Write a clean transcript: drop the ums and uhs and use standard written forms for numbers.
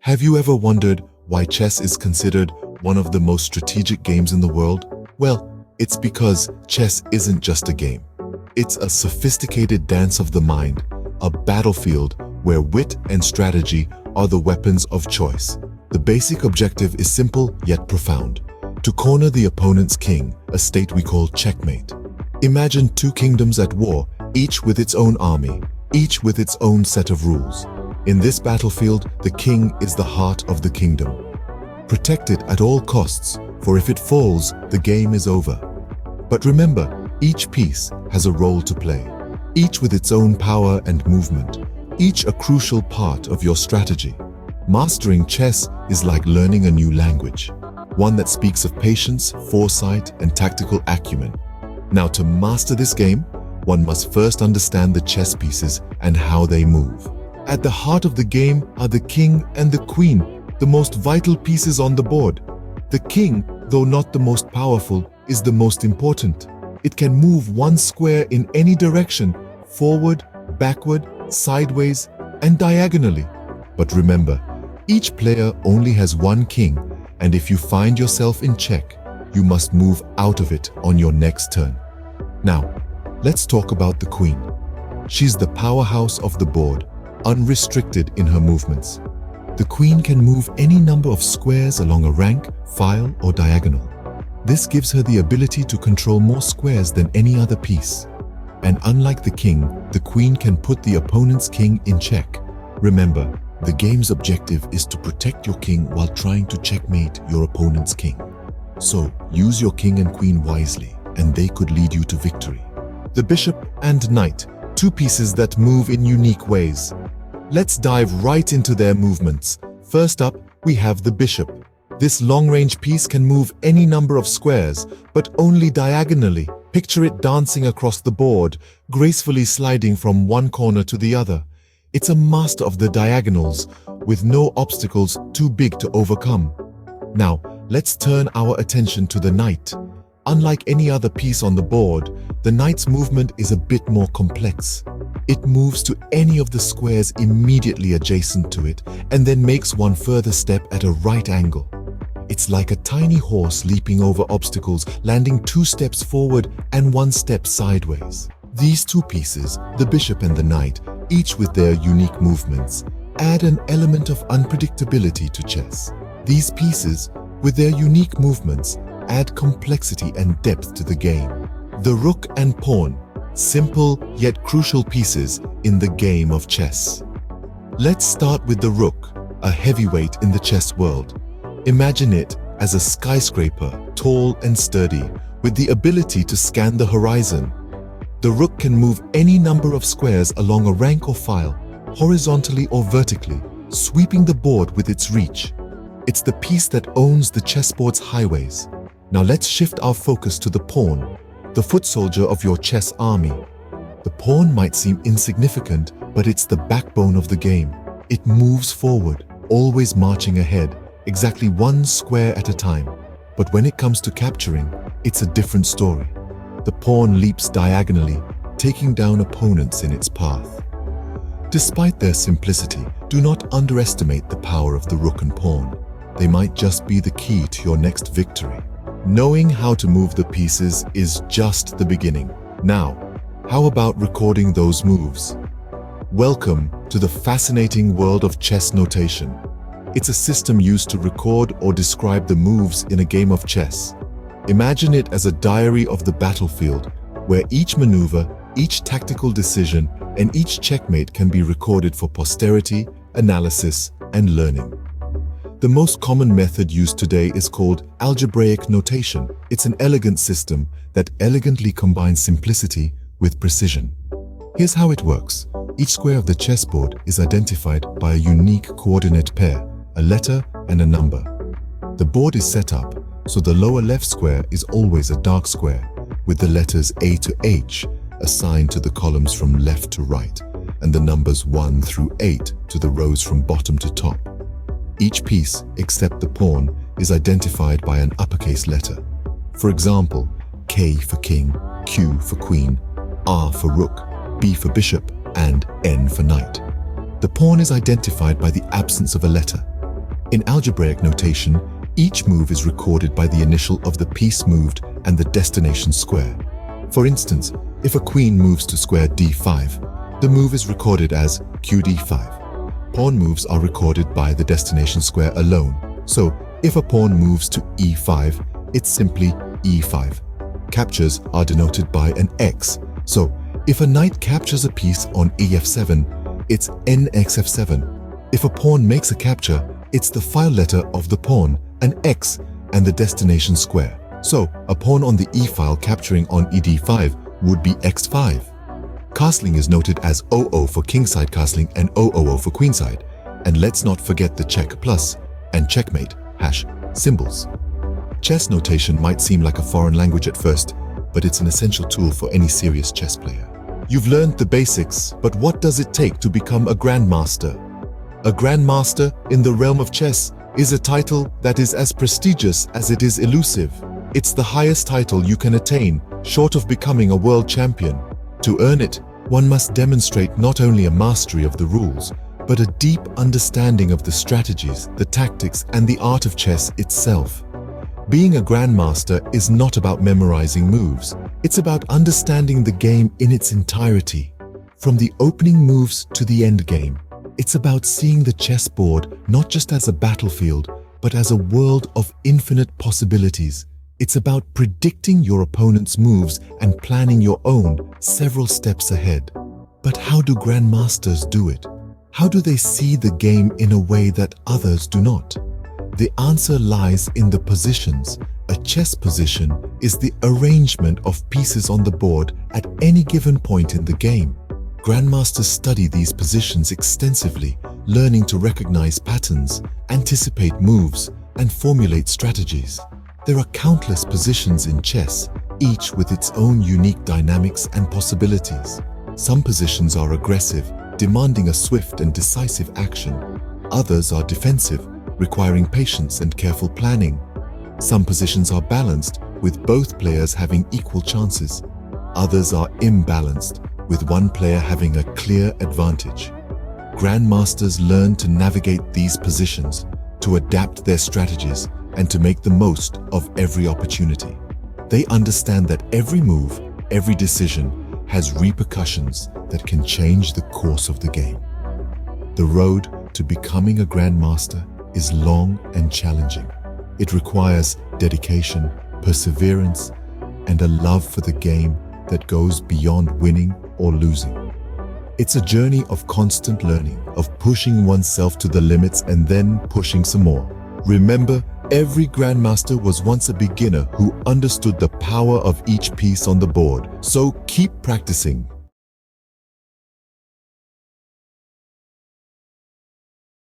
Have you ever wondered why chess is considered one of the most strategic games in the world? Well, it's because chess isn't just a game. It's a sophisticated dance of the mind, a battlefield where wit and strategy are the weapons of choice. The basic objective is simple yet profound: to corner the opponent's king, a state we call checkmate. Imagine two kingdoms at war, each with its own army, each with its own set of rules. In this battlefield, the king is the heart of the kingdom. Protect it at all costs, for if it falls, the game is over. But remember, each piece has a role to play, each with its own power and movement, each a crucial part of your strategy. Mastering chess is like learning a new language, one that speaks of patience, foresight, and tactical acumen. Now, to master this game, one must first understand the chess pieces and how they move. At the heart of the game are the king and the queen, the most vital pieces on the board. The king, though not the most powerful, is the most important. It can move one square in any direction, forward, backward, sideways, and diagonally. But remember, each player only has one king, and if you find yourself in check, you must move out of it on your next turn. Now, let's talk about the queen. She's the powerhouse of the board, unrestricted in her movements. The queen can move any number of squares along a rank, file, or diagonal. This gives her the ability to control more squares than any other piece. And unlike the king, the queen can put the opponent's king in check. Remember, the game's objective is to protect your king while trying to checkmate your opponent's king. So, use your king and queen wisely, and they could lead you to victory. The bishop and knight, two pieces that move in unique ways. Let's dive right into their movements. First up, we have the bishop. This long-range piece can move any number of squares, but only diagonally. Picture it dancing across the board, gracefully sliding from one corner to the other. It's a master of the diagonals, with no obstacles too big to overcome. Now, let's turn our attention to the knight. Unlike any other piece on the board, the knight's movement is a bit more complex. It moves to any of the squares immediately adjacent to it and then makes one further step at a right angle. It's like a tiny horse leaping over obstacles, landing 2 steps forward and 1 step sideways. These two pieces, the bishop and the knight, each with their unique movements, add an element of unpredictability to chess. These pieces, with their unique movements, add complexity and depth to the game. The rook and pawn, simple yet crucial pieces in the game of chess. Let's start with the rook, a heavyweight in the chess world. Imagine it as a skyscraper, tall and sturdy, with the ability to scan the horizon. The rook can move any number of squares along a rank or file, horizontally or vertically, sweeping the board with its reach. It's the piece that owns the chessboard's highways. Now let's shift our focus to the pawn, the foot soldier of your chess army. The pawn might seem insignificant, but it's the backbone of the game. It moves forward, always marching ahead, exactly 1 square at a time. But when it comes to capturing, it's a different story. The pawn leaps diagonally, taking down opponents in its path. Despite their simplicity, do not underestimate the power of the rook and pawn. They might just be the key to your next victory. Knowing how to move the pieces is just the beginning. Now, how about recording those moves? Welcome to the fascinating world of chess notation. It's a system used to record or describe the moves in a game of chess. Imagine it as a diary of the battlefield, where each maneuver, each tactical decision, and each checkmate can be recorded for posterity, analysis, and learning. The most common method used today is called algebraic notation. It's an elegant system that elegantly combines simplicity with precision. Here's how it works. Each square of the chessboard is identified by a unique coordinate pair, a letter and a number. The board is set up so the lower left square is always a dark square, with the letters A to H assigned to the columns from left to right, and the numbers 1 through 8 to the rows from bottom to top. Each piece, except the pawn, is identified by an uppercase letter. For example, K for king, Q for queen, R for rook, B for bishop, and N for knight. The pawn is identified by the absence of a letter. In algebraic notation, each move is recorded by the initial of the piece moved and the destination square. For instance, if a queen moves to square d5, the move is recorded as qd5. Pawn moves are recorded by the destination square alone. So, if a pawn moves to e5, it's simply e5. Captures are denoted by an x. So, if a knight captures a piece on ef7, it's nxf7. If a pawn makes a capture, it's the file letter of the pawn, an x, and the destination square. So, a pawn on the e-file capturing on ed5 would be x5. Castling is noted as 00 for kingside castling and 000 for queenside. And let's not forget the check plus and checkmate hash symbols. Chess notation might seem like a foreign language at first, but it's an essential tool for any serious chess player. You've learned the basics, but what does it take to become a grandmaster? A grandmaster in the realm of chess is a title that is as prestigious as it is elusive. It's the highest title you can attain, short of becoming a world champion. To earn it, one must demonstrate not only a mastery of the rules, but a deep understanding of the strategies, the tactics, and the art of chess itself. Being a grandmaster is not about memorizing moves. It's about understanding the game in its entirety. From the opening moves to the end game, it's about seeing the chessboard not just as a battlefield, but as a world of infinite possibilities. It's about predicting your opponent's moves and planning your own several steps ahead. But how do grandmasters do it? How do they see the game in a way that others do not? The answer lies in the positions. A chess position is the arrangement of pieces on the board at any given point in the game. Grandmasters study these positions extensively, learning to recognize patterns, anticipate moves, and formulate strategies. There are countless positions in chess, each with its own unique dynamics and possibilities. Some positions are aggressive, demanding a swift and decisive action. Others are defensive, requiring patience and careful planning. Some positions are balanced, with both players having equal chances. Others are imbalanced, with one player having a clear advantage. Grandmasters learn to navigate these positions, to adapt their strategies, and to make the most of every opportunity. They understand that every move, every decision has repercussions that can change the course of the game. The road to becoming a grandmaster is long and challenging. It requires dedication, perseverance, and a love for the game that goes beyond winning or losing. It's a journey of constant learning, of pushing oneself to the limits and then pushing some more. Remember, every grandmaster was once a beginner who understood the power of each piece on the board. So keep practicing,